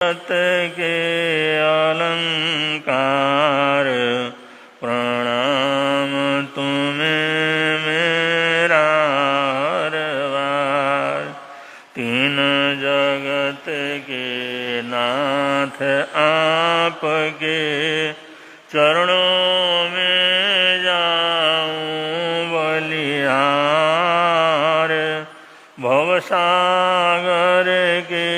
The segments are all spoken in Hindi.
के अलंकार प्रणाम तुम्हें मेरा हरवार। तीन जगत के नाथ आपके चरणों में जाऊं बलिहार। भवसागर के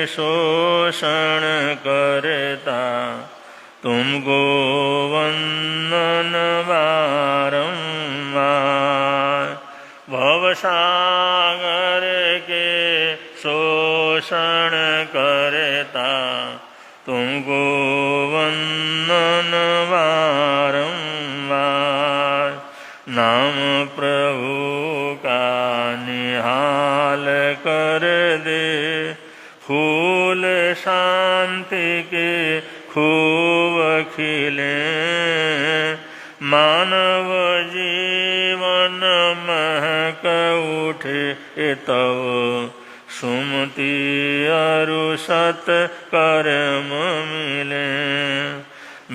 शोषण करता तुमको वंदन बारंबार। भवसागर के शोषण करता तुमको वंदन बारंबार। नाम प्रभु का निहाल कर दे फूल शांति के खूब खिले। मानव जीवन महक उठे तब सुमति अरु सत कर्म मिले।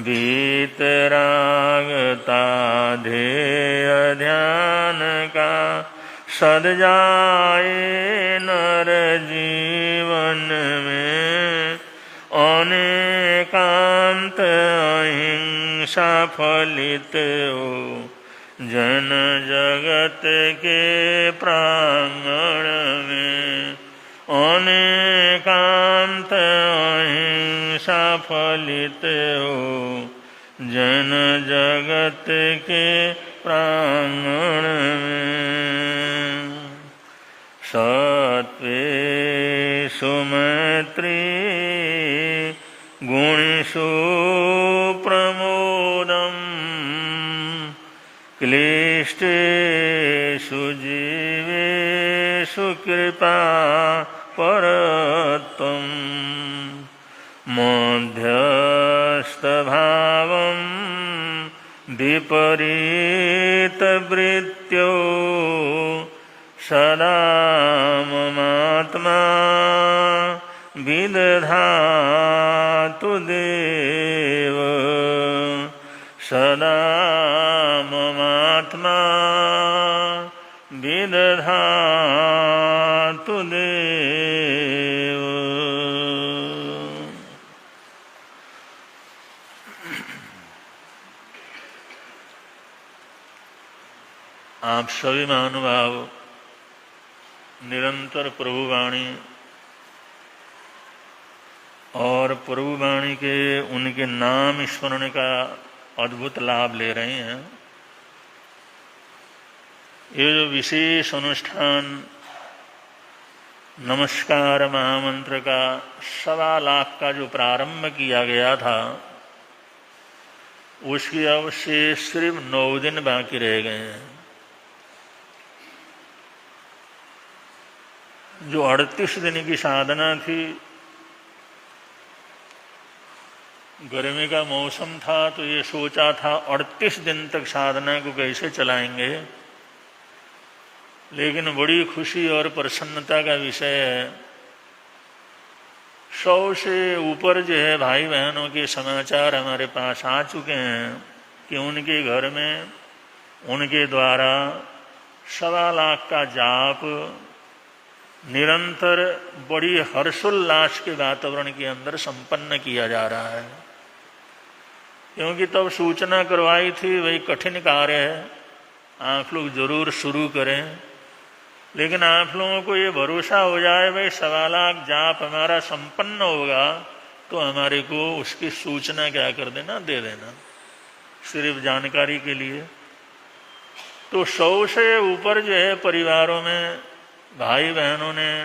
वीतरागता ध्येय ध्यान का सद जाए नर जीवन में। अनेकांत अहिंसा फलित हो जन जगत के प्रांगण में। अनेकांत अहिंसा फलित हो जन जगत के प्रांगण में। सत्वेषु मैत्री गुणेषु प्रमोदम्। क्लिष्टेषु जीवेषु कृपा परत्वम्। मध्यस्थभावं विपरीतवृत्त्यो सदा ममात्मा विदधातु देव। सदा ममात्मा विदधातु देव। आप सभी महानुभाव निरंतर प्रभुवाणी और प्रभुवाणी के उनके नाम स्मरण का अद्भुत लाभ ले रहे हैं। ये जो विशेष अनुष्ठान नमस्कार महामंत्र का 1.25 लाख का जो प्रारंभ किया गया था, उसकी अब से सिर्फ 9 दिन बाकी रह गए हैं। जो 38 दिन की साधना थी, गर्मी का मौसम था, तो ये सोचा था 38 दिन तक साधना को कैसे चलाएंगे। लेकिन बड़ी खुशी और प्रसन्नता का विषय है, 100 से ऊपर जो है भाई बहनों के समाचार हमारे पास आ चुके हैं कि उनके घर में उनके द्वारा 1.25 लाख का जाप निरंतर बड़ी हर्षोल्लास के वातावरण के अंदर संपन्न किया जा रहा है। क्योंकि तब सूचना करवाई थी वही कठिन कार्य है, आप लोग जरूर शुरू करें। लेकिन आप लोगों को ये भरोसा हो जाए भाई 1.25 लाख जाप हमारा संपन्न होगा, तो हमारे को उसकी सूचना क्या कर देना, दे देना, सिर्फ जानकारी के लिए। तो 100 से ऊपर जो है परिवारों में भाई बहनों ने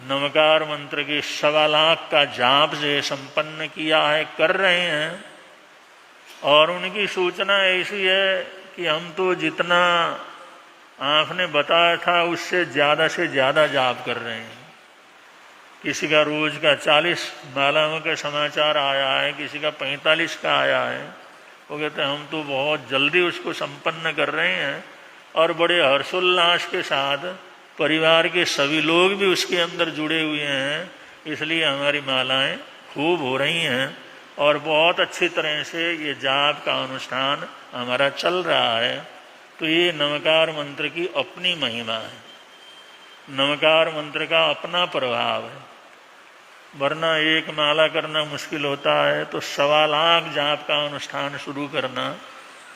नमकार मंत्र के 1.25 लाख का जाप से संपन्न किया है, कर रहे हैं। और उनकी सूचना ऐसी है कि हम तो जितना आपने बताया था उससे ज़्यादा से ज़्यादा जाप कर रहे हैं। किसी का रोज का 40 मालाओं का समाचार आया है, किसी का 45 का आया है। वो कहते हैं हम तो बहुत जल्दी उसको संपन्न कर रहे हैं और बड़े हर्षोल्लास के साथ परिवार के सभी लोग भी उसके अंदर जुड़े हुए हैं। इसलिए हमारी मालाएं खूब हो रही हैं और बहुत अच्छी तरह से ये जाप का अनुष्ठान हमारा चल रहा है। तो ये नमकार मंत्र की अपनी महिमा है, नमकार मंत्र का अपना प्रभाव है। वरना एक माला करना मुश्किल होता है तो 1.25 लाख जाप का अनुष्ठान शुरू करना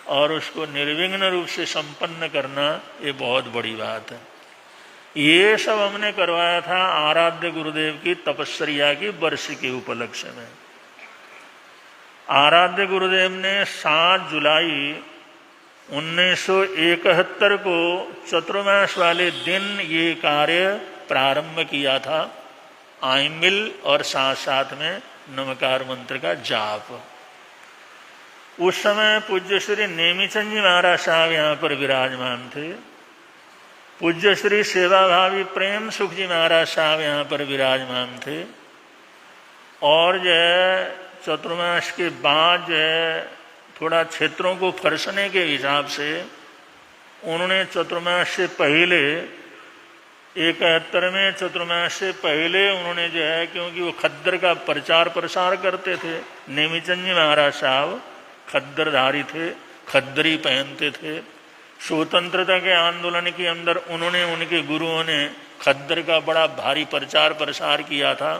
और उसको निर्विघ्न रूप से संपन्न करना, ये बहुत बड़ी बात है। ये सब हमने करवाया था आराध्य गुरुदेव की तपस्या की वर्ष के उपलक्ष्य में। आराध्य गुरुदेव ने 7 जुलाई 1971 को चतुर्मास वाले दिन ये कार्य प्रारंभ किया था, आइमिल और साथ साथ में नमकार मंत्र का जाप। उस समय पूज्य श्री नेमिचंद जी महाराज साहब यहाँ पर विराजमान थे, पूज्य श्री सेवाभावी प्रेम सुख जी महाराज साहब यहाँ पर विराजमान थे। और जो है चतुर्मास के बाद जो है थोड़ा क्षेत्रों को फरसने के हिसाब से उन्होंने चतुर्मास से पहले 71 में चतुर्मास से पहले उन्होंने जो है, क्योंकि वो खद्दर का प्रचार प्रसार करते थे, नेमिचंद जी महाराज साहब खद्दरधारी थे, खद्दरी पहनते थे। स्वतंत्रता के आंदोलन के अंदर उन्होंने, उनके गुरुओं ने खद्दर का बड़ा भारी प्रचार प्रसार किया था।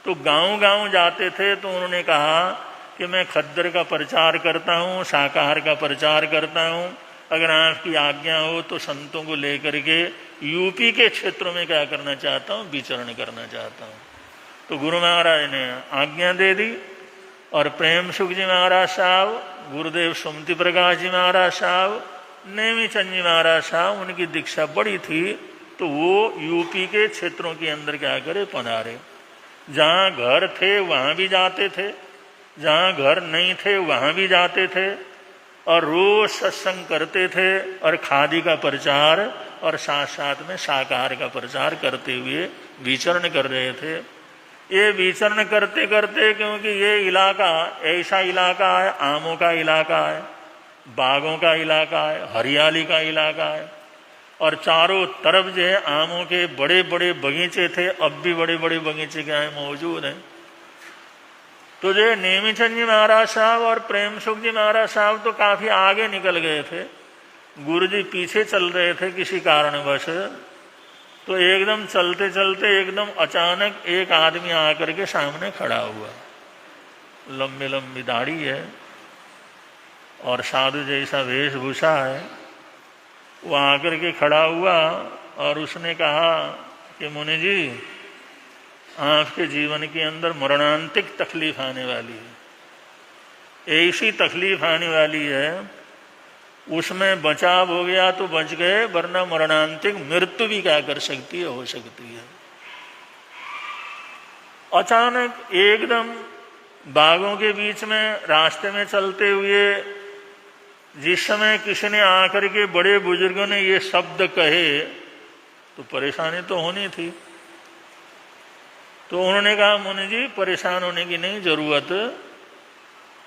तो गांव-गांव जाते थे तो उन्होंने कहा कि मैं खद्दर का प्रचार करता हूँ, शाकाहार का प्रचार करता हूँ, अगर आपकी आज्ञा हो तो संतों को लेकर के यूपी के क्षेत्रों में क्या करना चाहता हूँ, विचरण करना चाहता हूँ। तो गुरु महाराज ने आज्ञा दे दी और प्रेम सुख जी महाराज साहब, गुरुदेव सुमति प्रकाश जी महाराज साहब, नेमिचंद जी महाराज साहब, उनकी दीक्षा बड़ी थी तो वो यूपी के क्षेत्रों के अंदर क्या करे, पधारे। जहाँ घर थे वहाँ भी जाते थे, जहाँ घर नहीं थे वहाँ भी जाते थे और रोज सत्संग करते थे और खादी का प्रचार और साथ साथ में शाकाहार का प्रचार करते हुए विचरण कर रहे थे। ये विचरण करते करते, क्योंकि ये इलाका ऐसा इलाका है, आमों का इलाका है, बागों का इलाका है, हरियाली का इलाका है और चारों तरफ जो है आमों के बड़े बड़े बगीचे थे, अब भी बड़े बड़े बगीचे क्या है मौजूद हैं। तो जो नेमिचंद जी महाराज साहब और प्रेम सुख जी महाराज साहब तो काफी आगे निकल गए थे, गुरु जी पीछे चल रहे थे किसी कारणवश। तो एकदम चलते चलते एकदम अचानक एक आदमी आकर के सामने खड़ा हुआ, लंबी लंबी दाढ़ी है और साधु जैसा वेशभूषा है। वो आकर के खड़ा हुआ और उसने कहा कि मुनि जी, आपके जीवन के अंदर मरणांतिक तकलीफ आने वाली है, ऐसी तकलीफ आने वाली है, उसमें बचाव हो गया तो बच गए, वरना मरणांतिक मृत्यु भी क्या कर सकती है, हो सकती है। अचानक एकदम बागों के बीच में रास्ते में चलते हुए जिस समय किसी ने आकर के, बड़े बुजुर्गों ने ये शब्द कहे तो परेशानी तो होनी थी। तो उन्होंने कहा मुनि जी परेशान होने की नहीं जरूरत,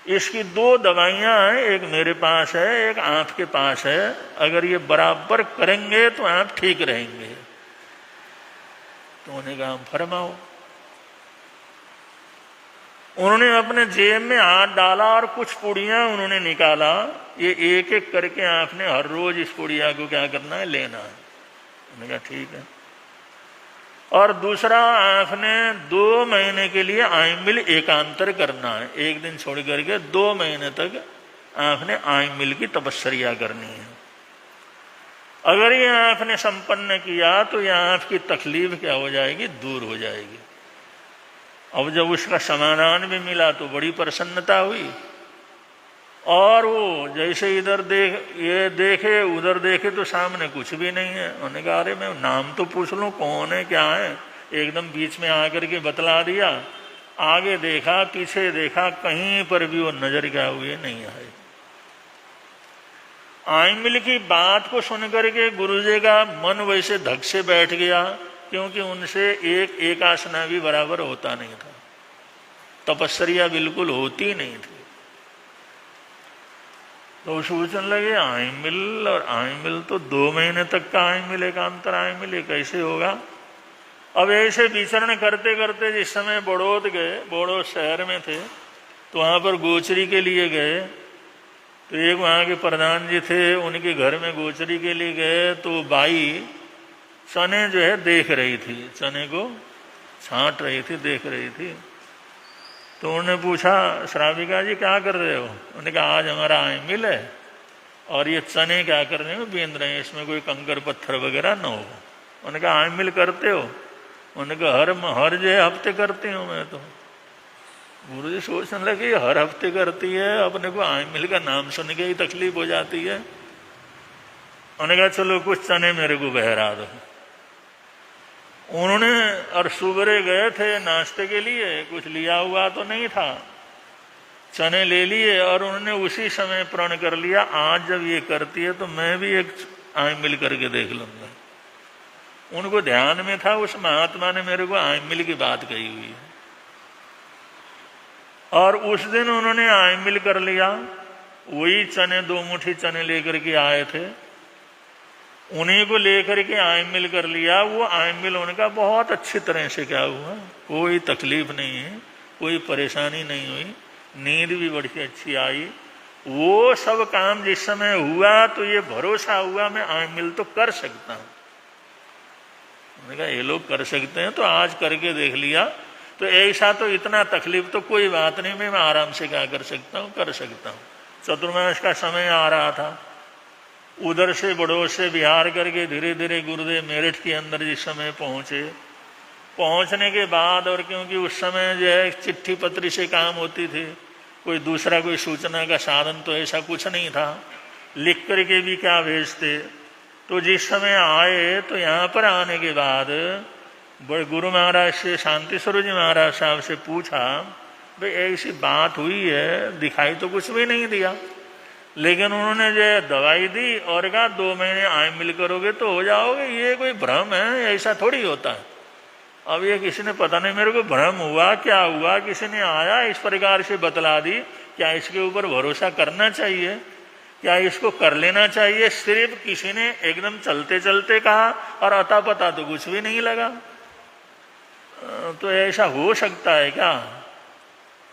इसकी 2 दवाइयां हैं, एक मेरे पास है, एक आपके पास है, अगर ये बराबर करेंगे तो आप ठीक रहेंगे। तो उन्होंने कहा फरमाओ। उन्होंने अपने जेब में हाथ डाला और कुछ पुड़ियां उन्होंने निकाला, ये एक एक करके आपने हर रोज इस पुड़िया को क्या करना है, लेना है। उन्होंने कहा ठीक है। और दूसरा, आपने 2 महीने के लिए आइमिल एकांतर करना है, एक दिन छोड़ करके 2 महीने तक आपने आइमिल की तपस्या करनी है। अगर ये आपने संपन्न किया तो ये आपकी तकलीफ क्या हो जाएगी, दूर हो जाएगी। अब जब उसका समाधान भी मिला तो बड़ी प्रसन्नता हुई और वो जैसे इधर ये देखे उधर देखे तो सामने कुछ भी नहीं है। उन्होंने कहा अरे मैं नाम तो पूछ लूं, कौन है क्या है। एकदम बीच में आकर के बतला दिया, आगे देखा पीछे देखा, कहीं पर भी वो नजर क्या हुए नहीं आए। आइमिल की बात को सुनकर के गुरुजी का मन वैसे धक से बैठ गया, क्योंकि उनसे एक आसना भी बराबर होता नहीं था, तपस्या बिल्कुल होती नहीं थी। तो सोचने लगे आइमिल, और आइमिल तो 2 महीने तक का आइमिल, एकांतर आइमिल कैसे होगा। अब ऐसे विचरण करते करते जिस समय बड़ौद गए, बड़ौद शहर में थे, तो वहाँ पर गोचरी के लिए गए। तो एक वहाँ के प्रधान जी थे, उनके घर में गोचरी के लिए गए। तो बाई चने जो है देख रही थी, चने को छांट रही थी, देख रही थी। तो उन्होंने पूछा, श्राविका जी क्या कर रहे हो? उन्होंने कहा आज हमारा आइमिल है और ये चने क्या कर रहे हो, बीन रहे हैं, इसमें कोई कंकर पत्थर वगैरह न हो। उन्होंने कहा आइमिल करते हो? उन्होंने कहा हर जो हफ्ते करती हूँ मैं। तो गुरु जी सोचने लगे हर हफ्ते करती है, अपने को आइमिल का नाम सुन के ही तकलीफ हो जाती है। उन्होंने कहा चलो कुछ चने मेरे को बहरा दो। उन्होंने और सुबह गए थे नाश्ते के लिए, कुछ लिया हुआ तो नहीं था, चने ले लिए और उन्होंने उसी समय प्रण कर लिया आज जब ये करती है तो मैं भी एक आइमिल करके देख लूंगा। उनको ध्यान में था उस महात्मा ने मेरे को आइमिल की बात कही हुई है, और उस दिन उन्होंने आइमिल कर लिया। वही चने 2 मुट्ठी चने लेकर के आए थे, उन्हीं को लेकर के आइमिल कर लिया। वो आइमिल उनका बहुत अच्छी तरह से क्या हुआ, कोई तकलीफ नहीं है, कोई परेशानी नहीं हुई, नींद भी बड़ी अच्छी आई। वो सब काम जिस समय हुआ तो ये भरोसा हुआ मैं आइमिल तो कर सकता हूं। मैंने कहा ये लोग कर सकते हैं तो आज करके देख लिया। तो ऐसा तो इतना तकलीफ तो कोई बात नहीं, मैं आराम से क्या कर सकता हूँ, कर सकता हूँ। चतुर्मास का समय आ रहा था, उधर से बड़ौद से बिहार करके धीरे धीरे गुरुदेव मेरठ के अंदर जिस समय पहुँचे, पहुँचने के बाद, और क्योंकि उस समय जो है चिट्ठी पत्री से काम होती थी, कोई दूसरा कोई सूचना का साधन तो ऐसा कुछ नहीं था, लिख करके भी क्या भेजते। तो जिस समय आए तो यहाँ पर आने के बाद बड़े गुरु महाराज से, शांति स्वरूप जी महाराज साहब से पूछा, भाई ऐसी बात हुई है, दिखाई तो कुछ भी नहीं दिया, लेकिन उन्होंने जो दवाई दी और कहा 2 महीने आइमिल करोगे तो हो जाओगे, ये कोई भ्रम है, ऐसा थोड़ी होता है। अब ये किसी ने पता नहीं मेरे को भ्रम हुआ क्या हुआ, किसी ने आया इस प्रकार से बतला दी, क्या इसके ऊपर भरोसा करना चाहिए, क्या इसको कर लेना चाहिए? सिर्फ किसी ने एकदम चलते चलते कहा और अता पता तो कुछ भी नहीं लगा, तो ऐसा हो सकता है क्या?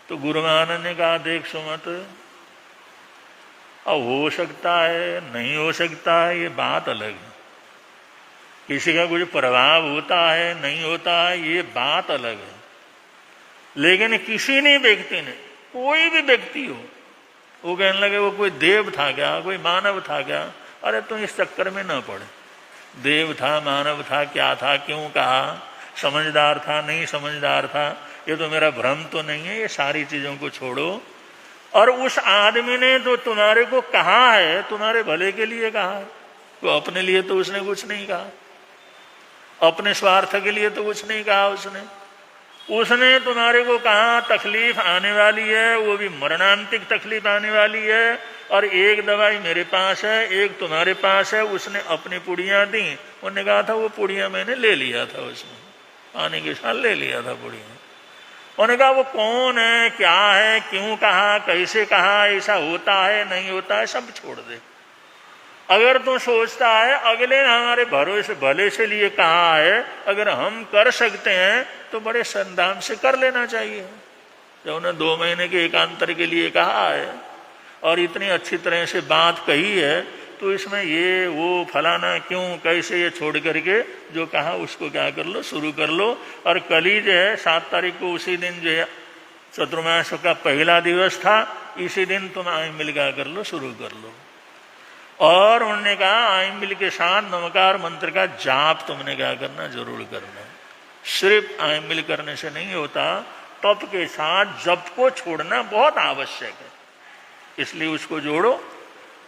तो गुरु महाराज ने कहा देख सुमत, अब हो सकता है नहीं हो सकता है ये बात अलग है, किसी का कुछ प्रभाव होता है नहीं होता है ये बात अलग है, लेकिन किसी ने व्यक्ति ने, कोई भी व्यक्ति हो, वो कहने लगे वो कोई देव था क्या, कोई मानव था क्या? अरे तुम इस चक्कर में न पड़े, देव था मानव था क्या था, क्यों कहा, समझदार था नहीं समझदार था, ये तो मेरा भ्रम तो नहीं है, ये सारी चीजों को छोड़ो। और उस आदमी ने जो तुम्हारे को कहा है तुम्हारे भले के लिए कहा है, तो अपने लिए तो उसने कुछ नहीं कहा, अपने स्वार्थ के लिए तो कुछ नहीं कहा उसने तुम्हारे को कहा तकलीफ आने वाली है, वो भी मरणांतिक तकलीफ आने वाली है, और एक दवाई मेरे पास है एक तुम्हारे पास है। उसने अपनी पुड़ियां दी, उन्होंने कहा था वो पुड़ियां मैंने ले लिया था, उसमें पानी के साथ ले लिया था पुड़ियां। उन्होंने कहा वो कौन है, क्या है, क्यों कहा, कैसे कहा, ऐसा होता है नहीं होता है, सब छोड़ दे। अगर तू सोचता है अगले ने हमारे भरोसे भले से लिए कहा है, अगर हम कर सकते हैं तो बड़े संधान से कर लेना चाहिए। जब उन्हें 2 महीने के एकांतर के लिए कहा है और इतनी अच्छी तरह से बात कही है, तो इसमें ये वो फलाना क्यों कैसे ये छोड़ करके जो कहा उसको क्या कर लो, शुरू कर लो। और कल ही जो है 7 तारीख को, उसी दिन जो है चतुर्मास का पहला दिवस था, इसी दिन तुम आइमिल क्या कर लो, शुरू कर लो। और उन्होंने कहा आइमिल के साथ नमकार मंत्र का जाप तुमने क्या करना, जरूर करना। सिर्फ आइमिल करने से नहीं होता, तप के साथ जप को छोड़ना बहुत आवश्यक है, इसलिए उसको जोड़ो।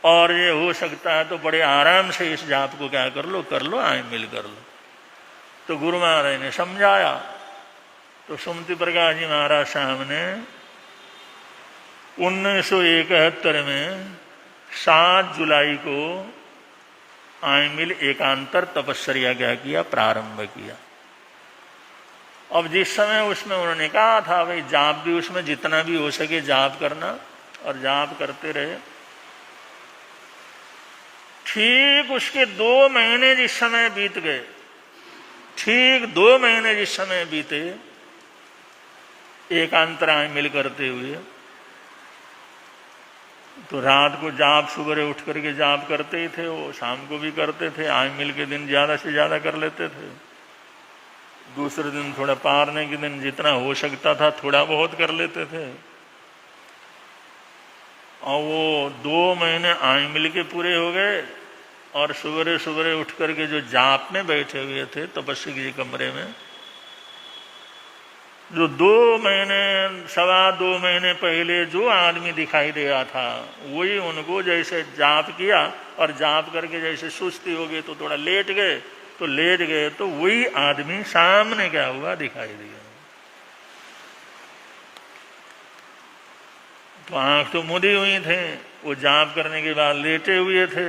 और ये हो सकता है तो बड़े आराम से इस जाप को क्या कर लो, आइमिल कर लो। तो गुरु महाराज ने समझाया। तो सुमति प्रकाश जी महाराज साहब ने 1971 में 7 जुलाई को आइमिल एकांतर तपस्या क्या किया, प्रारंभ किया। अब जिस समय उसमें उन्होंने कहा था भाई जाप भी उसमें जितना भी हो सके जाप करना, और जाप करते रहे। ठीक उसके 2 महीने जिस समय बीत गए, ठीक 2 महीने जिस समय बीते एकांतराय मिल करते हुए, तो रात को जाप सुबह उठ करके जाप करते ही थे, वो शाम को भी करते थे, आय मिल के दिन ज्यादा से ज्यादा कर लेते थे, दूसरे दिन थोड़ा पारने के दिन जितना हो सकता था थोड़ा बहुत कर लेते थे। और वो 2 महीने आय मिल के पूरे हो गए, और सुबह सुबह उठ करके जो जाप में बैठे हुए थे तपस्वी के कमरे में, जो 2 महीने 2.25 महीने पहले जो आदमी दिखाई दे रहा था, वही उनको जैसे जाप किया और जाप करके जैसे सुस्ती हो गई तो थोड़ा लेट गए, तो वही आदमी सामने क्या हुआ दिखाई दिया। तो आंख तो मुदी हुई थे, वो जाप करने के बाद लेटे हुए थे,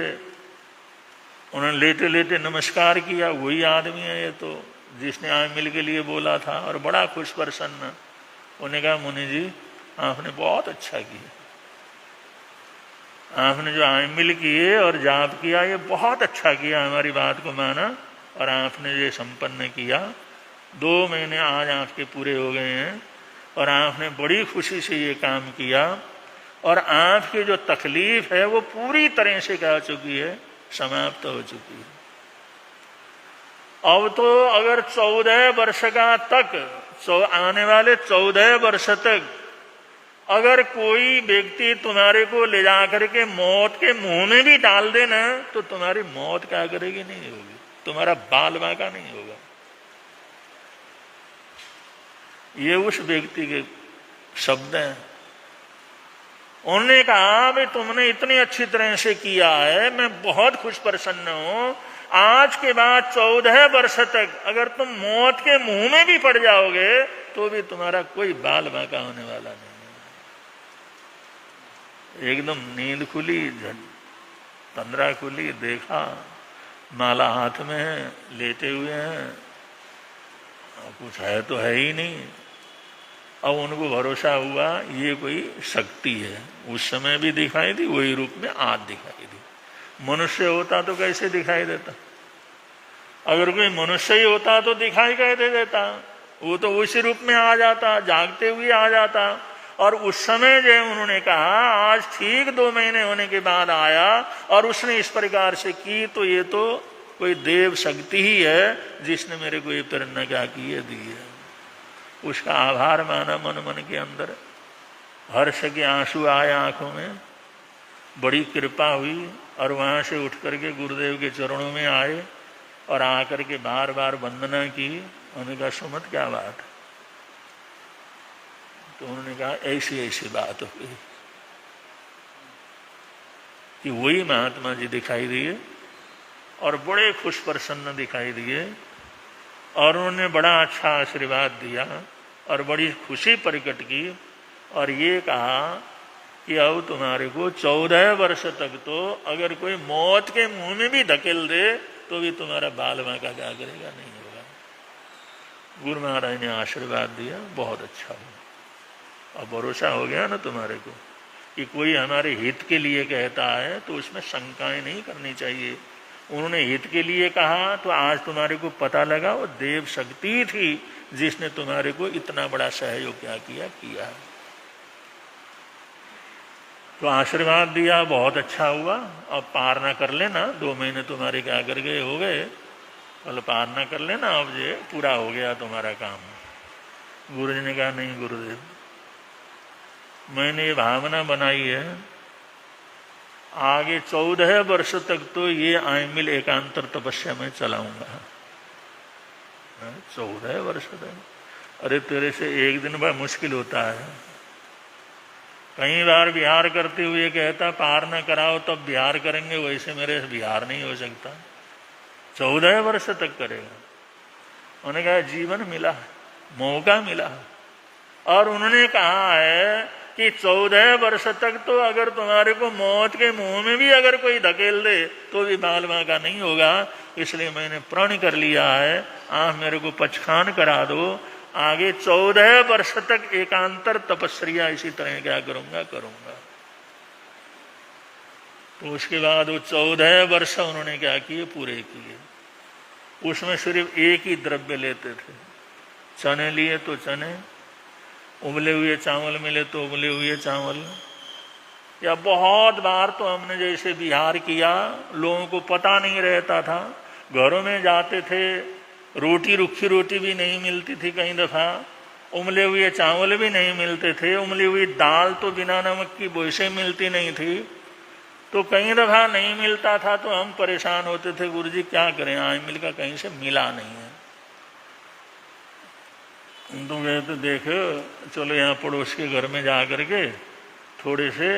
उन्होंने लेटे लेटे नमस्कार किया, वही आदमी है ये तो जिसने आय मिल के लिए बोला था, और बड़ा खुश प्रसन्न। उन्होंने कहा मुनि जी आपने बहुत अच्छा किया, आपने जो आय मिल किए और जाप किया ये बहुत अच्छा किया, हमारी बात को माना और आपने ये संपन्न किया। 2 महीने आज आपके पूरे हो गए हैं और आपने बड़ी खुशी से ये काम किया, और आपकी जो तकलीफ है वो पूरी तरह से क्या हो चुकी है, समाप्त हो चुकी है। अब तो अगर 14 वर्ष का तक, आने वाले 14 वर्ष तक अगर कोई व्यक्ति तुम्हारे को ले जाकर के मौत के मुंह में भी डाल देना, तो तुम्हारी मौत क्या करेगी, नहीं होगी, तुम्हारा बाल बांका नहीं होगा। ये उस व्यक्ति के शब्द हैं। उन्होंने कहा भाई तुमने इतनी अच्छी तरह से किया है, मैं बहुत खुश प्रसन्न हूं, आज के बाद 14 वर्ष तक अगर तुम मौत के मुंह में भी पड़ जाओगे तो भी तुम्हारा कोई बाल बांका होने वाला नहीं। एकदम नींद खुली, तंद्रा खुली, देखा माला हाथ में है, लेटे हुए हैं, कुछ है तो है ही नहीं। अब उनको भरोसा हुआ ये कोई शक्ति है, उस समय भी दिखाई दी, वही रूप में आज दिखाई दी। मनुष्य होता तो कैसे दिखाई देता, अगर कोई मनुष्य ही होता तो दिखाई कैसे देता, वो तो उसी रूप में आ जाता, जागते हुए आ जाता। और उस समय जो उन्होंने कहा आज ठीक 2 महीने होने के बाद आया और उसने इस प्रकार से की, तो ये तो कोई देव शक्ति ही है जिसने मेरे को ये प्रेरणा क्या की है, दी है। उसका आभार माना मन मन के अंदर, हर्ष के आंसू आए आंखों में, बड़ी कृपा हुई। और वहां से उठ करके गुरुदेव के चरणों में आए और आकर के बार बार वंदना की। उन्होंने कहा सुमत क्या बात, तो उन्होंने कहा ऐसी ऐसी बात हो गई कि वही महात्मा जी दिखाई दिए और बड़े खुश प्रसन्न दिखाई दिए, और उन्होंने बड़ा अच्छा आशीर्वाद दिया और बड़ी खुशी प्रकट की, और ये कहा कि अब तुम्हारे को 14 वर्ष तक तो अगर कोई मौत के मुंह में भी धकेल दे तो भी तुम्हारा बाल बांका क्या करेगा, नहीं होगा। गुरु महाराज ने आशीर्वाद दिया, बहुत अच्छा हुआ। अब भरोसा हो गया ना तुम्हारे को कि कोई हमारे हित के लिए कहता है तो उसमें शंकाएं नहीं करनी चाहिए। उन्होंने हित के लिए कहा तो आज तुम्हारे को पता लगा वो देव शक्ति थी जिसने तुम्हारे को इतना बड़ा सहयोग क्या किया। तो आशीर्वाद दिया, बहुत अच्छा हुआ। अब पार ना कर लेना, 2 महीने तुम्हारे क्या कर गए, हो गए, कल पार ना कर लेना, अब ये पूरा हो गया तुम्हारा काम। गुरु जी ने कहा नहीं गुरुदेव, मैंने ये भावना बनाई है आगे 14 वर्ष तक तो ये आयमिल एकांतर तपस्या में चलाऊंगा। 14 वर्ष तक, अरे तेरे से एक दिन बड़ा मुश्किल होता है। कई बार विहार करते हुए कहता पार न कराओ तब विहार करेंगे, वैसे मेरे से विहार नहीं हो सकता। 14 वर्ष तक करेगा। उन्होंने कहा जीवन मिला, मौका मिला, और उन्होंने कहा है कि 14 वर्ष तक तो अगर तुम्हारे को मौत के मुंह में भी अगर कोई धकेल दे तो भी बाल बांका नहीं होगा। इसलिए मैंने प्रण कर लिया है, आप मेरे को पचखान करा दो, आगे 14 वर्ष तक एकांतर तपस्या इसी तरह क्या करूंगा। तो उसके बाद वो 14 वर्ष उन्होंने क्या किए, पूरे किए। उसमें सिर्फ एक ही द्रव्य लेते थे। चने लिए तो चने, उबले हुए चावल मिले तो उबले हुए चावल। या बहुत बार तो हमने जैसे बिहार किया, लोगों को पता नहीं रहता था, घरों में जाते थे, रोटी रुखी रोटी भी नहीं मिलती थी, कई दफा उबले हुए चावल भी नहीं मिलते थे, उबली हुई दाल तो बिना नमक की वैसे मिलती नहीं थी। तो कई दफा नहीं मिलता था तो हम परेशान होते थे, गुरुजी क्या करें, आमिल का कहीं से मिला नहीं है। तो गए तो देखो, चलो यहाँ पड़ोस के घर में जा करके थोड़े से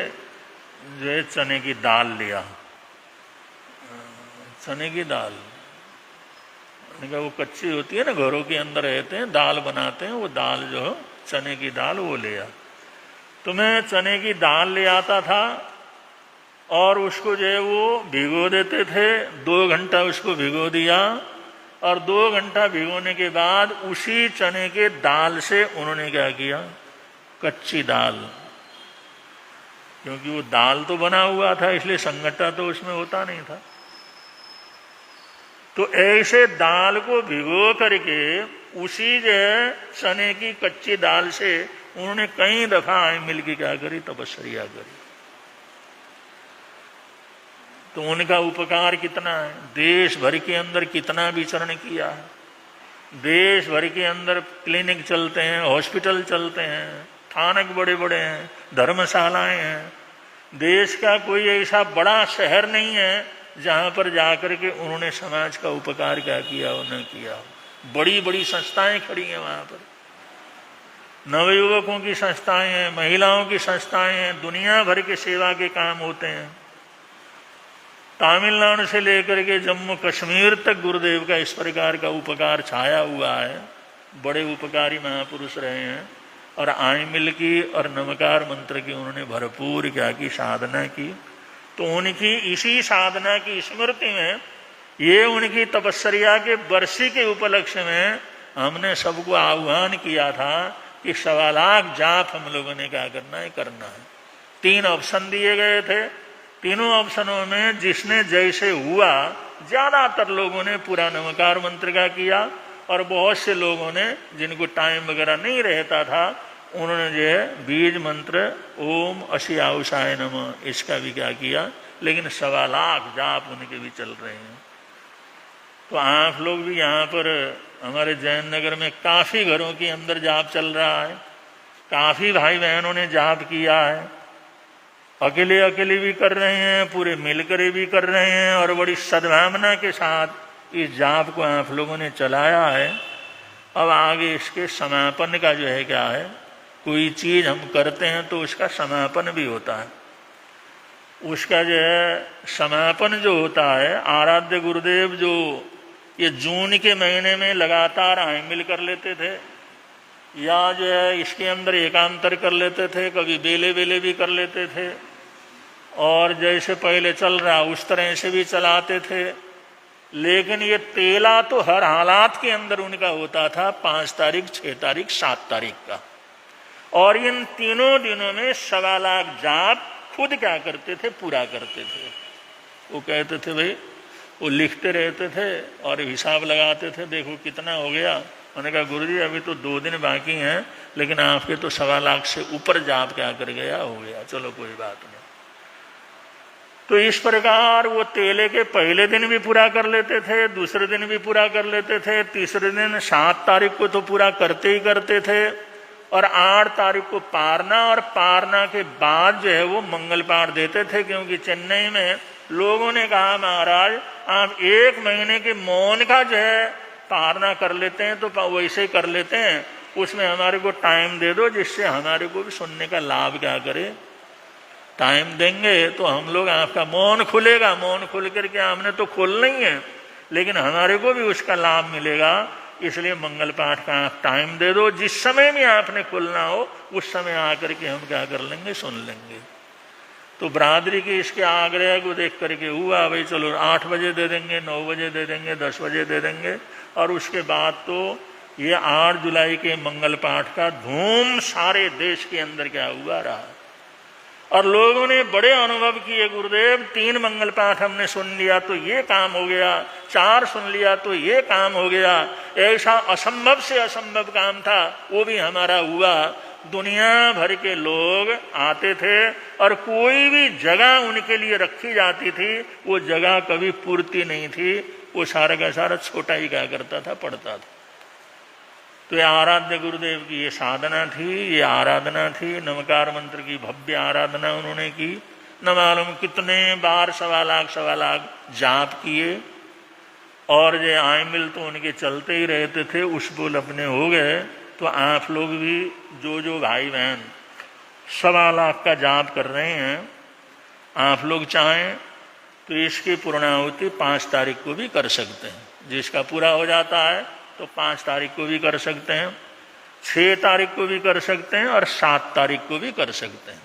जो है चने की दाल लिया, चने की दाल। वो कच्ची होती है ना, घरों के अंदर रहते हैं, दाल बनाते हैं, वो दाल जो है चने की दाल वो लिया। तो मैं चने की दाल ले आता था और उसको जो है वो भिगो देते थे, 2 घंटा उसको भिगो दिया, और 2 घंटा भिगोने के बाद उसी चने के दाल से उन्होंने क्या किया, कच्ची दाल, क्योंकि वो दाल तो बना हुआ था इसलिए संगठा तो उसमें होता नहीं था। तो ऐसे दाल को भिगो करके उसी जो चने की कच्ची दाल से उन्होंने कई दफा मिल के क्या करी, तपस्या करी। तो उनका उपकार कितना है, देश भर के अंदर कितना विचरण किया है। देश भर के अंदर क्लिनिक चलते हैं, हॉस्पिटल चलते हैं, थानक बड़े बड़े हैं, धर्मशालाएं हैं। देश का कोई ऐसा बड़ा शहर नहीं है जहां पर जाकर के उन्होंने समाज का उपकार क्या किया हो, न किया हो। बड़ी बड़ी संस्थाएं खड़ी हैं वहां पर, नवयुवकों की संस्थाएं हैं, महिलाओं की संस्थाएं हैं, दुनिया भर के सेवा के काम होते हैं। तमिलनाडु से लेकर के जम्मू कश्मीर तक गुरुदेव का इस प्रकार का उपकार छाया हुआ है। बड़े उपकारी महापुरुष रहे हैं, और आइमिल की और नमकार मंत्र की उन्होंने भरपूर क्या की, साधना की। तो उनकी इसी साधना की स्मृति में, ये उनकी तपस्या के वर्षी के उपलक्ष्य में हमने सबको आह्वान किया था कि 1.25 लाख जाप हम लोगों ने क्या करना है। 3 ऑप्शन दिए गए थे, तीनों ऑप्शनों में जिसने जैसे हुआ, ज्यादातर लोगों ने पूरा नमकार मंत्र का किया, और बहुत से लोगों ने जिनको टाइम वगैरह नहीं रहता था उन्होंने जो है बीज मंत्र ओम अशी आउषाय नमः इसका भी क्या किया। लेकिन 1.25 लाख जाप उनके भी चल रहे हैं। तो आप लोग भी यहाँ पर हमारे जैन नगर में काफी घरों के अंदर जाप चल रहा है, काफी भाई बहनों ने जाप किया है, अकेले अकेले भी कर रहे हैं, पूरे मिलकर भी कर रहे हैं, और बड़ी सद्भावना के साथ इस जाप को आप लोगों ने चलाया है। अब आगे इसके समापन का जो है क्या है, कोई चीज हम करते हैं तो उसका समापन भी होता है। उसका जो है समापन जो होता है, आराध्य गुरुदेव जो ये जून के महीने में लगातार आइमिल कर लेते थे, या जो है इसके अंदर एकांतर कर लेते थे, कभी बेले बेले भी कर लेते थे, और जैसे पहले चल रहा उस तरह से भी चलाते थे। लेकिन ये तेला तो हर हालात के अंदर उनका होता था, 5 तारीख, 6 तारीख, 7 तारीख का। और इन तीनों दिनों में 1.25 लाख जाप खुद क्या करते थे, पूरा करते थे। वो कहते थे भाई, वो लिखते रहते थे और हिसाब लगाते थे, देखो कितना हो गया। मैंने कहा गुरुजी अभी तो 2 दिन बाकी हैं, लेकिन आपके तो 1.25 लाख से ऊपर जाप क्या कर गया, हो गया, चलो कोई बात नहीं। तो इस प्रकार वो तेले के पहले दिन भी पूरा कर लेते थे, दूसरे दिन भी पूरा कर लेते थे, तीसरे दिन 7 तारीख को तो पूरा करते ही करते थे, और 8 तारीख को पारना, और पारना के बाद जो है वो मंगल पाठ देते थे। क्योंकि चेन्नई में लोगों ने कहा महाराज आप 1 महीने के मौन का जो है पारना कर लेते हैं तो वैसे कर लेते हैं, उसमें हमारे को टाइम दे दो जिससे हमारे को भी सुनने का लाभ क्या करे। टाइम देंगे तो हम लोग, आपका मौन खुलेगा, मौन खुल करके हमने तो खोलना ही है, लेकिन हमारे को भी उसका लाभ मिलेगा। इसलिए मंगल पाठ का आप टाइम दे दो, जिस समय भी आपने खुलना हो उस समय आकर के हम क्या कर लेंगे, सुन लेंगे। तो बरादरी के इसके आग्रह को देख करके हुआ भाई चलो 8 बजे दे देंगे, 9 बजे दे देंगे, 10 बजे दे देंगे। और उसके बाद तो ये 8 जुलाई के मंगल पाठ का धूम सारे देश के अंदर क्या हुआ रहा। और लोगों ने बड़े अनुभव किए, गुरुदेव 3 मंगल पाठ हमने सुन लिया तो ये काम हो गया, 4 सुन लिया तो ये काम हो गया, ऐसा असंभव से असंभव काम था वो भी हमारा हुआ। दुनिया भर के लोग आते थे और कोई भी जगह उनके लिए रखी जाती थी, वो जगह कभी पूर्ति नहीं थी, वो सारा का सारा छोटा ही क्या करता था, पड़ता था। तो ये आराध्य गुरुदेव की ये साधना थी, ये आराधना थी। नमकार मंत्र की भव्य आराधना उन्होंने की। न मालूम कितने बार 1.25 लाख जाप किए और ये आयमिल तो उनके चलते ही रहते थे, उस बोल अपने हो गए। तो आप लोग भी जो भाई बहन 1.25 लाख का जाप कर रहे हैं, आप लोग चाहें तो इसकी पूर्णाहुति 5 तारीख को भी कर सकते हैं। जिसका पूरा हो जाता है तो 5 तारीख को भी कर सकते हैं, 6 तारीख को भी कर सकते हैं और 7 तारीख को भी कर सकते हैं।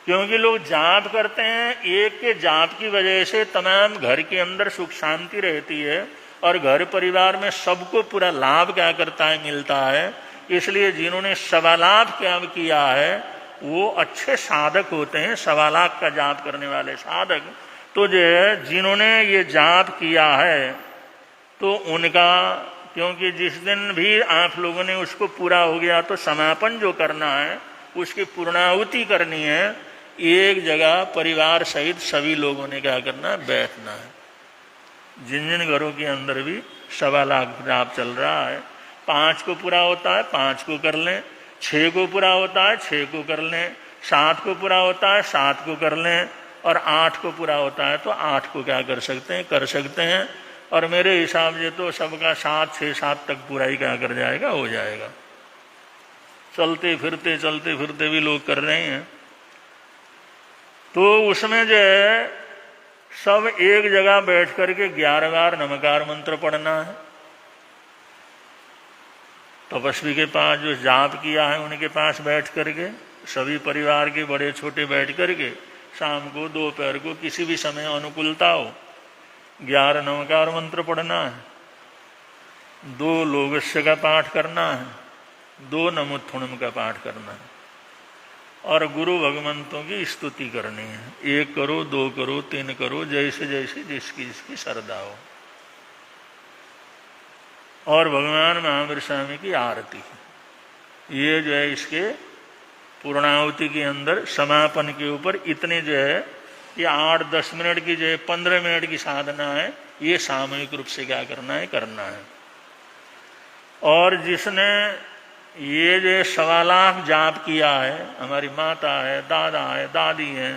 क्योंकि लोग जाप करते हैं, एक के जाप की वजह से तमाम घर के अंदर सुख शांति रहती है और घर परिवार में सबको पूरा लाभ क्या करता है, मिलता है। इसलिए जिन्होंने 1.25 लाख जाप किया है वो अच्छे साधक होते हैं, 1.25 लाख का जाप करने वाले साधक। तो जिन्होंने ये जाप किया है तो उनका, क्योंकि जिस दिन भी आप लोगों ने उसको पूरा हो गया तो समापन जो करना है, उसकी पूर्णाहुति करनी है, एक जगह परिवार सहित सभी लोगों ने क्या करना है, बैठना है। जिन जिन घरों के अंदर भी 1.25 लाख जाप चल रहा है, 5 को पूरा होता है 5 को कर लें, 6 को पूरा होता है 6 को कर लें, 7 को पूरा होता है 7 को कर लें और 8 को पूरा होता है तो 8 को क्या कर सकते हैं। और मेरे हिसाब से तो सबका 7, 6, 7 तक पूरा ही क्या कर जाएगा, हो जाएगा। चलते फिरते भी लोग कर रहे हैं। तो उसमें सब एक जगह बैठ करके 11 बार नमकार मंत्र पढ़ना है। तपस्वी के पास जो जाप किया है उनके पास बैठ करके, सभी परिवार के बड़े छोटे बैठ करके, शाम को दोपहर को किसी भी समय अनुकूलता हो 11 नमकार मंत्र पढ़ना है, 2 लोगस्य का पाठ करना है, 2 नमोत्थुणम का पाठ करना है और गुरु भगवंतों की स्तुति करनी है। 1 करो, 2 करो, 3 करो, जैसे जैसे जिसकी श्रद्धा हो। और भगवान महावीर स्वामी की आरती, ये जो है इसके पूर्णाहुति के अंदर समापन के ऊपर इतने ये 8-10 मिनट की 15 मिनट की साधना है, ये सामूहिक रूप से क्या करना है। और जिसने ये 1.25 लाख जाप किया है, हमारी माता है, दादा है, दादी है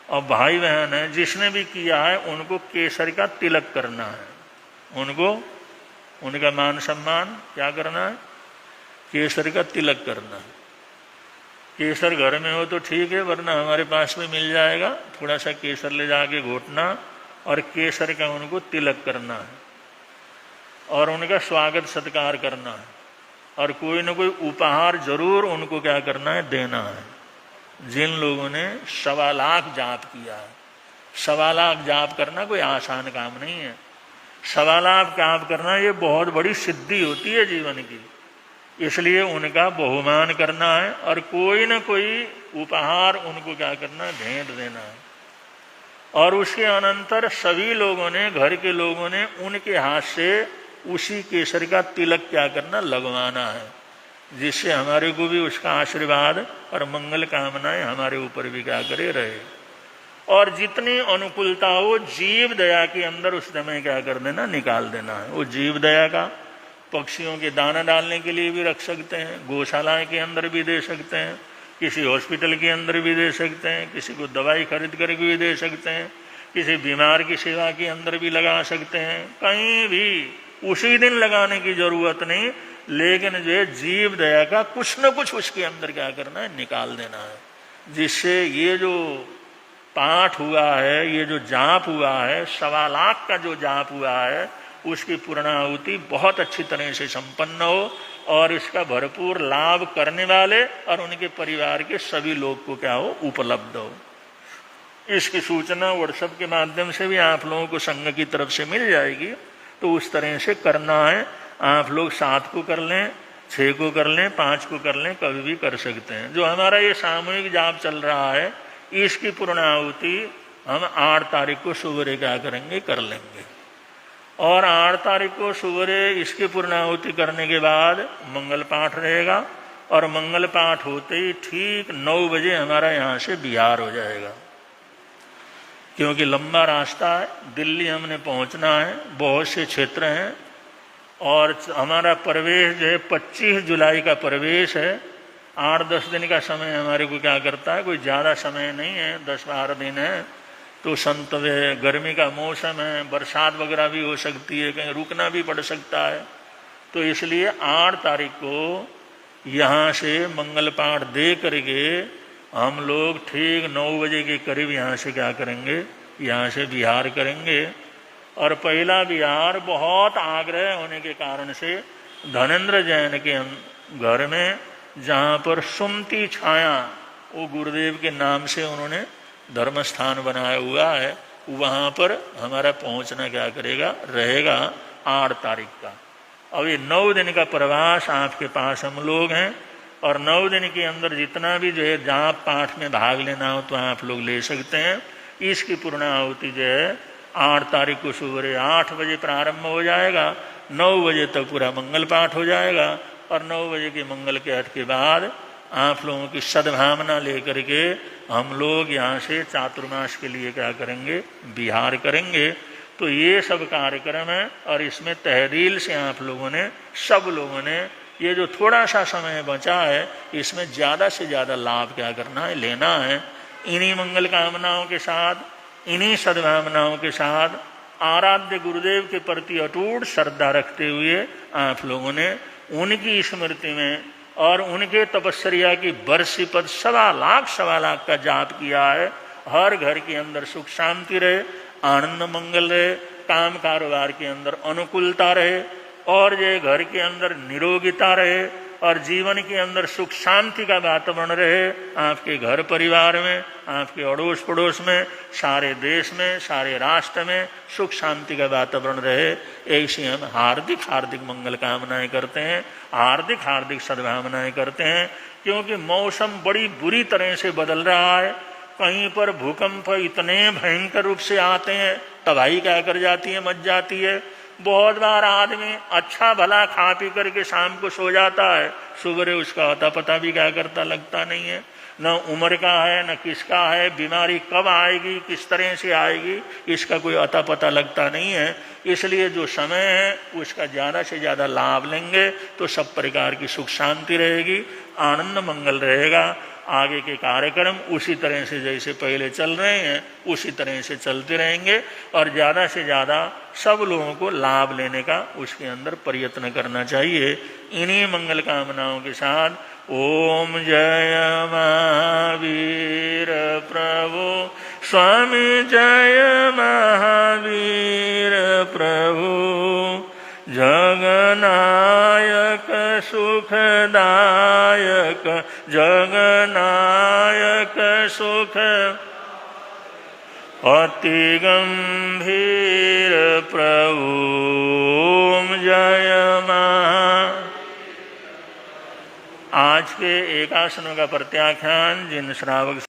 और भाई बहन है, जिसने भी किया है उनको केसर का तिलक करना है। उनको उनका मान सम्मान क्या करना है, केसर का तिलक करना है। केसर घर में हो तो ठीक है, वरना हमारे पास में मिल जाएगा। थोड़ा सा केसर ले जाके घोटना और केसर का उनको तिलक करना है और उनका स्वागत सत्कार करना है और कोई न कोई उपहार जरूर उनको क्या करना है, देना है। जिन लोगों ने 1.25 लाख जाप किया है, 1.25 लाख जाप करना कोई आसान काम नहीं है। 1.25 लाख जाप करना ये बहुत बड़ी सिद्धि होती है जीवन की। इसलिए उनका बहुमान करना है और कोई न कोई उपहार उनको क्या करना है, भेंट देना है। और उसके अनंतर सभी लोगों ने, घर के लोगों ने उनके हाथ से उसी केसर का तिलक क्या करना, लगवाना है, जिससे हमारे को भी उसका आशीर्वाद और मंगल कामनाएं हमारे ऊपर भी क्या करे रहे। और जितनी अनुकूलता हो जीव दया के अंदर उस समय क्या कर देना, निकाल देना है। वो जीव दया का पक्षियों के दाना डालने के लिए भी रख सकते हैं, गौशालाएं के अंदर भी दे सकते हैं, किसी हॉस्पिटल के अंदर भी दे सकते हैं, किसी को दवाई खरीद कर भी दे सकते हैं, किसी बीमार की सेवा के अंदर भी लगा सकते हैं। कहीं भी उसी दिन लगाने की जरूरत नहीं, लेकिन जीव दया का कुछ न कुछ उसके अंदर क्या करना है, निकाल देना है, जिससे ये जो पाठ हुआ है, ये जो जाप हुआ है, 1.25 लाख का जो जाप हुआ है, उसकी पूर्णाहुति बहुत अच्छी तरह से संपन्न हो और इसका भरपूर लाभ करने वाले और उनके परिवार के सभी लोग को क्या हो, उपलब्ध हो। इसकी सूचना व्हाट्सएप के माध्यम से भी आप लोगों को संघ की तरफ से मिल जाएगी। तो उस तरह से करना है। आप लोग 7 को कर लें, 6 को कर लें, 5 को कर लें, कभी भी कर सकते हैं। जो हमारा ये सामूहिक जाप चल रहा है, इसकी पूर्णाहुति हम 8 तारीख को सुबह क्या करेंगे, कर लेंगे। और 8 तारीख को सुबह इसकी पूर्णाहुति करने के बाद मंगल पाठ रहेगा, और मंगल पाठ होते ही ठीक 9 बजे हमारा यहाँ से बिहार हो जाएगा, क्योंकि लंबा रास्ता है, दिल्ली हमने पहुँचना है, बहुत से क्षेत्र हैं, और हमारा प्रवेश जो है 25 जुलाई का प्रवेश है। 8-10 दिन का समय हमारे को क्या करता है, कोई ज़्यादा समय नहीं है, 10-12 दिन है। तो संतवे गर्मी का मौसम है, बरसात वगैरह भी हो सकती है, कहीं रुकना भी पड़ सकता है। तो इसलिए 8 तारीख को यहाँ से मंगल पाठ दे करके हम लोग ठीक 9 बजे के करीब यहाँ से क्या करेंगे, यहाँ से बिहार करेंगे। और पहला बिहार बहुत आग्रह होने के कारण से धनेन्द्र जैन के घर में, जहाँ पर सुमति छाया, वो गुरुदेव के नाम से उन्होंने धर्म स्थान बनाया हुआ है, वहाँ पर हमारा पहुँचना क्या करेगा, रहेगा 8 तारीख का। अब ये 9 दिन का प्रवास आपके पास हम लोग हैं, और 9 दिन के अंदर जितना भी जो है जाप पाठ में भाग लेना हो तो आप लोग ले सकते हैं। इसकी पूर्णाहुति जो है 8 तारीख को सुबह 8 बजे प्रारंभ हो जाएगा, 9 बजे तक पूरा मंगल पाठ हो जाएगा। और 9 बजे के मंगल के अर्थ के बाद आप लोगों की सद्भावना लेकर के हम लोग यहाँ से चातुर्मास के लिए क्या करेंगे, बिहार करेंगे। तो ये सब कार्यक्रम है, और इसमें तहदील से आप लोगों ने, सब लोगों ने, ये जो थोड़ा सा समय बचा है, इसमें ज़्यादा से ज़्यादा लाभ क्या करना है, लेना है। इन्हीं मंगल कामनाओं के साथ, इन्हीं सद्भावनाओं के साथ, आराध्य गुरुदेव के प्रति अटूट श्रद्धा रखते हुए आप लोगों ने उनकी स्मृति में और उनके तपस्या की बरसी पर 1.25 लाख का जाप किया है। हर घर के अंदर सुख शांति रहे, आनंद मंगल रहे, काम कारोबार के अंदर अनुकूलता रहे, और ये घर के अंदर निरोगिता रहे, और जीवन के अंदर सुख शांति का वातावरण रहे, आपके घर परिवार में, आपके अड़ोस पड़ोस में, सारे देश में, सारे राष्ट्र में सुख शांति का वातावरण रहे। ऐसी हम हार्दिक हार्दिक मंगल कामनाएं करते हैं, हार्दिक हार्दिक सद्भावनाएं करते हैं। क्योंकि मौसम बड़ी बुरी तरह से बदल रहा है, कहीं पर भूकंप इतने भयंकर रूप से आते हैं, तबाही क्या कर जाती है, मच जाती है। बहुत बार आदमी अच्छा भला खा पी करके शाम को सो जाता है, सुबह उसका अता पता भी क्या करता, लगता नहीं है। न उम्र का है, न किसका है, बीमारी कब आएगी, किस तरह से आएगी, इसका कोई अता पता लगता नहीं है। इसलिए जो समय है उसका ज़्यादा से ज़्यादा लाभ लेंगे तो सब प्रकार की सुख शांति रहेगी, आनंद मंगल रहेगा। आगे के कार्यक्रम उसी तरह से जैसे पहले चल रहे हैं उसी तरह से चलते रहेंगे, और ज़्यादा से ज़्यादा सब लोगों को लाभ लेने का उसके अंदर प्रयत्न करना चाहिए। इन्हीं मंगल कामनाओं के साथ ओम जय महावीर प्रभु स्वामी, जय महावीर प्रभु जगनायक सुखदायक, जगनायक सुख अति गंभीर प्रभु जय महा। आज के एकासनों का प्रत्याख्यान जिन श्रावक